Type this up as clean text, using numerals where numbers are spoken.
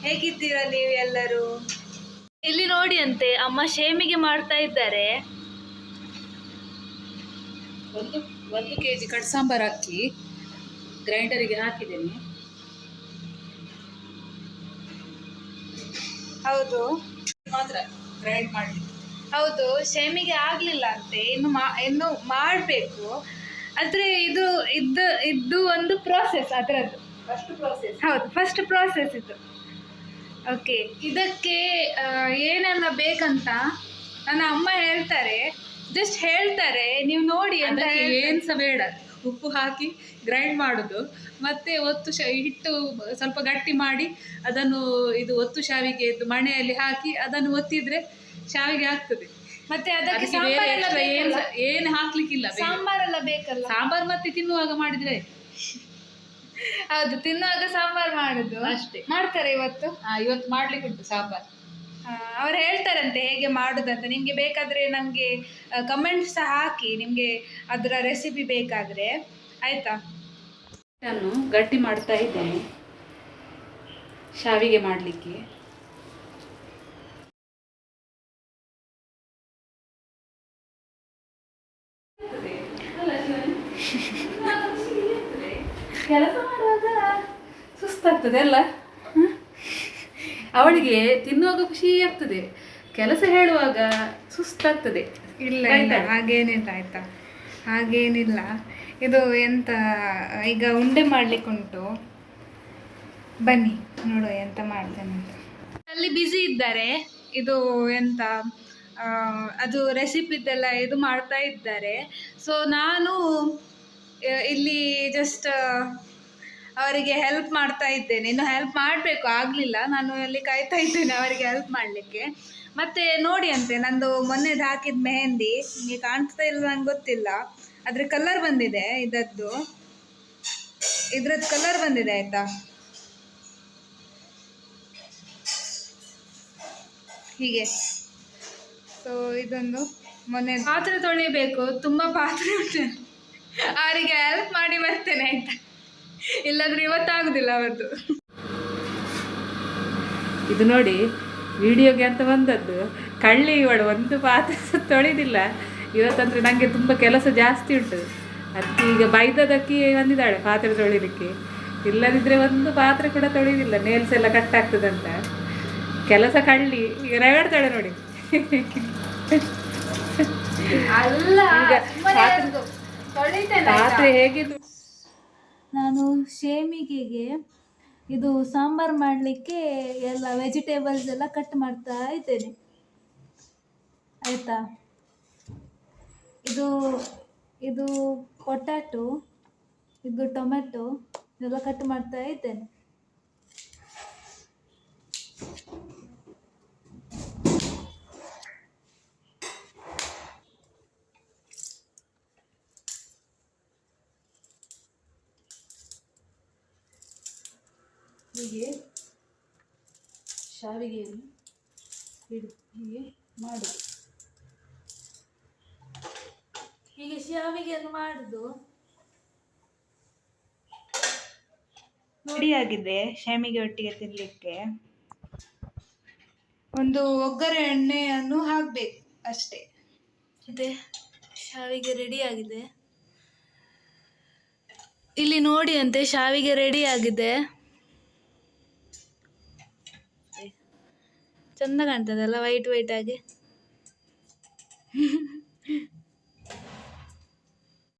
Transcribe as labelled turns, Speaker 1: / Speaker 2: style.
Speaker 1: ಹೇಗಿದ್ದೀರಾ ನೀವು ಎಲ್ಲರೂ? ಇಲ್ಲಿ ನೋಡಿ ಅಂತೆ ಅಮ್ಮ ಶೇಮಿಗೆ ಮಾಡ್ತಾ ಇದ್ದಾರೆ.
Speaker 2: 1 kg ಕಟ್ ಸಾಂಬಾರ್ ಅಕ್ಕಿ ಗ್ರೈಂಡರಿಗೆ ಹಾಕಿದ್ದೇನೆ.
Speaker 1: ಹೌದು
Speaker 2: ಮಾತ್ರ ಗ್ರೈಂಡ್ ಮಾಡಿ.
Speaker 1: ಹೌದು, ಶೇಮಿಗೆ ಆಗ್ಲಿಲ್ಲ ಅಂತೆ, ಇನ್ನು ಮಾಡಬೇಕು. ಆದ್ರೆ ಇದು ಒಂದು ಪ್ರಾಸೆಸ್ ಅದರದ್ದು.
Speaker 2: First process.
Speaker 1: ಹೌದು, ಫಸ್ಟ್ ಪ್ರಾಸೆಸ್ ಇದು. ಓಕೆ, ಇದಕ್ಕೆ ಏನೆಲ್ಲ ಬೇಕಂತ ನನ್ನ ಅಮ್ಮ ಹೇಳ್ತಾರೆ, ಜಸ್ಟ್ ಹೇಳ್ತಾರೆ, ನೀವು ನೋಡಿ ಅಂತ.
Speaker 2: ಏನು ಸಹ ಬೇಡ, ಉಪ್ಪು ಹಾಕಿ ಗ್ರೈಂಡ್ ಮಾಡೋದು. ಮತ್ತೆ ಹಿಟ್ಟು ಸ್ವಲ್ಪ ಗಟ್ಟಿ ಮಾಡಿ ಅದನ್ನು ಇದು ಒತ್ತು ಶಾವಿಗೆ ಮಣೆಯಲ್ಲಿ ಹಾಕಿ ಅದನ್ನು ಒತ್ತಿದ್ರೆ ಶಾವಿಗೆ ಆಗ್ತದೆ.
Speaker 1: ಮತ್ತೆ ಅದಕ್ಕೆ
Speaker 2: ಏನು ಹಾಕ್ಲಿಕ್ಕಿಲ್ಲ,
Speaker 1: ಸಾಂಬಾರೆಲ್ಲ ಬೇಕಲ್ಲ.
Speaker 2: ಸಾಂಬಾರ್ ಮತ್ತೆ ತಿನ್ನುವಾಗ ಮಾಡಿದ್ರೆ.
Speaker 1: ಹೌದು, ತಿನ್ನುವಾಗ ಸಾಂಬಾರ್ ಮಾಡುದು
Speaker 2: ಅಷ್ಟೇ.
Speaker 1: ಮಾಡ್ತಾರೆ ಇವತ್ತು
Speaker 2: ಮಾಡ್ಲಿಕ್ಕೆ ಉಂಟು ಸಾಂಬಾರ್.
Speaker 1: ಅವ್ರು ಹೇಳ್ತಾರಂತೆ ಹೇಗೆ ಮಾಡುದಂತ. ನಿಮ್ಗೆ ಬೇಕಾದ್ರೆ ನಮ್ಗೆ ಕಮೆಂಟ್ ಸಹ ಹಾಕಿ, ನಿಮ್ಗೆ ಅದರ ರೆಸಿಪಿ ಬೇಕಾದ್ರೆ, ಆಯ್ತಾ?
Speaker 2: ನಾನು ಗಟ್ಟಿ ಮಾಡ್ತಾ ಇದ್ದೇನೆ ಶಾವಿಗೆ ಮಾಡಲಿಕ್ಕೆ. ಕೆಲಸ ಮಾಡುವಾಗ ಸುಸ್ತಾಗ್ತದೆ ಅಲ್ಲ. ಅವಳಿಗೆ ತಿನ್ನುವಾಗ ಖುಷಿ ಆಗ್ತದೆ, ಕೆಲಸ ಹೇಳುವಾಗ ಸುಸ್ತಾಗ್ತದೆ.
Speaker 1: ಇಲ್ಲ ಹಾಗೇನಿಲ್ಲ, ಆಯ್ತಾ? ಹಾಗೇನಿಲ್ಲ. ಇದು ಎಂತ, ಈಗ ಉಂಡೆ ಮಾಡ್ಲಿಕ್ಕೆ ಉಂಟು, ಬನ್ನಿ ನೋಡುವ ಎಂತ ಮಾಡ್ತೇನೆ ಅಂತ. ಅಲ್ಲಿ ಬ್ಯುಸಿ ಇದ್ದಾರೆ. ಇದು ಎಂತ ಅದು ರೆಸಿಪಿದೆಲ್ಲ ಇದು ಮಾಡ್ತಾ ಇದ್ದಾರೆ. ಸೊ ನಾನು ಇಲ್ಲಿ ಜಸ್ಟ್ ಅವರಿಗೆ ಹೆಲ್ಪ್ ಮಾಡ್ತಾ ಇದ್ದೇನೆ. ಇನ್ನು ಹೆಲ್ಪ್ ಮಾಡಬೇಕು, ಆಗಲಿಲ್ಲ. ನಾನು ಅಲ್ಲಿ ಕಾಯ್ತಾ ಇದ್ದೇನೆ ಅವರಿಗೆ ಹೆಲ್ಪ್ ಮಾಡಲಿಕ್ಕೆ. ಮತ್ತು ನೋಡಿ ಅಂತೆ, ನಂದು ಮೊನ್ನೆದು ಹಾಕಿದ ಮೆಹಂದಿ ನಿಮಗೆ ಕಾಣ್ತಾ ಇಲ್ಲ ನಂಗೆ ಗೊತ್ತಿಲ್ಲ, ಅದ್ರ ಕಲರ್ ಬಂದಿದೆ. ಇದ್ರದ್ದು ಕಲರ್ ಬಂದಿದೆ, ಆಯಿತಾ? ಹೀಗೆ. ಸೊ ಇದೊಂದು ಮೊನ್ನೆ ಪಾತ್ರೆ ತೊಳಿಬೇಕು, ತುಂಬ ಪಾತ್ರೆ ಉಂಟು. ಅವರಿಗೆ ಹೆಲ್ಪ್ ಮಾಡಿ ಬರ್ತೇನೆ, ಆಯಿತಾ? ಇಲ್ಲಾಂದ್ರೆ ಇವತ್ತಾಗುದಿಲ್ಲ ಅವತ್ತು.
Speaker 2: ಇದು ನೋಡಿ, ವಿಡಿಯೋಗೆ ಅಂತ ಬಂದದ್ದು. ಕಳ್ಳಿ ಇವಳು ಒಂದು ಪಾತ್ರೆ ತೊಳೆದಿಲ್ಲ ಇವತ್ತಂದ್ರೆ. ನನಗೆ ತುಂಬ ಕೆಲಸ ಜಾಸ್ತಿ ಉಂಟು, ಅದಕ್ಕೆ ಈಗ ಬೈದದಕ್ಕೆ ಬಂದಿದ್ದಾಳೆ ಪಾತ್ರೆ ತೊಳಿಲಿಕ್ಕೆ. ಇಲ್ಲದಿದ್ದರೆ ಒಂದು ಪಾತ್ರೆ ಕೂಡ ತೊಳೆದಿಲ್ಲ, ನೇಲ್ಸ್ ಎಲ್ಲ ಕಟ್ಟಾಗ್ತದಂತ. ಕೆಲಸ ಕಳ್ಳಿ ಈಗ ರಗಡ್ತಾಳೆ ನೋಡಿ.
Speaker 1: ಅಲ್ಲ,
Speaker 2: ಪಾತ್ರೆ ಹೇಗಿದ್ದು.
Speaker 1: ನಾನು ಶೇಮಿಗೆಗೆ ಇದು ಸಾಂಬಾರು ಮಾಡಲಿಕ್ಕೆ ಎಲ್ಲ ವೆಜಿಟೇಬಲ್ಸ್ ಎಲ್ಲ ಕಟ್ ಮಾಡ್ತಾ ಇದ್ದೇನೆ, ಆಯಿತಾ? ಇದು ಪೊಟ್ಯಾಟೊ, ಇದು ಟೊಮೆಟೊ ಎಲ್ಲ ಕಟ್ ಮಾಡ್ತಾ ಇದ್ದೇನೆ.
Speaker 2: ಹೀಗೆ ಶಾವಿಗೆಯನ್ನು ಹೀಗೆ ಮಾಡುದು.
Speaker 1: ಹೀಗೆ ಶಾವಿಗೆಯನ್ನು ಮಾಡುದು. ರೆಡಿಯಾಗಿದೆ ಶಾವಿಗೆ ಒಟ್ಟಿಗೆ ತಿನ್ನಲಿಕ್ಕೆ. ಒಂದು ಒಗ್ಗರಣೆ ಎಣ್ಣೆಯನ್ನು ಹಾಕಬೇಕು ಅಷ್ಟೇ. ಇದೆ, ಶಾವಿಗೆ ರೆಡಿಯಾಗಿದೆ. ಇಲ್ಲಿ ನೋಡಿ ಅಂತೆ, ಶಾವಿಗೆ ರೆಡಿಯಾಗಿದೆ. ಚಂದ ಕಾಣ್ತದಲ್ಲ, ವೈಟ್ ವೈಟ್ ಆಗಿ.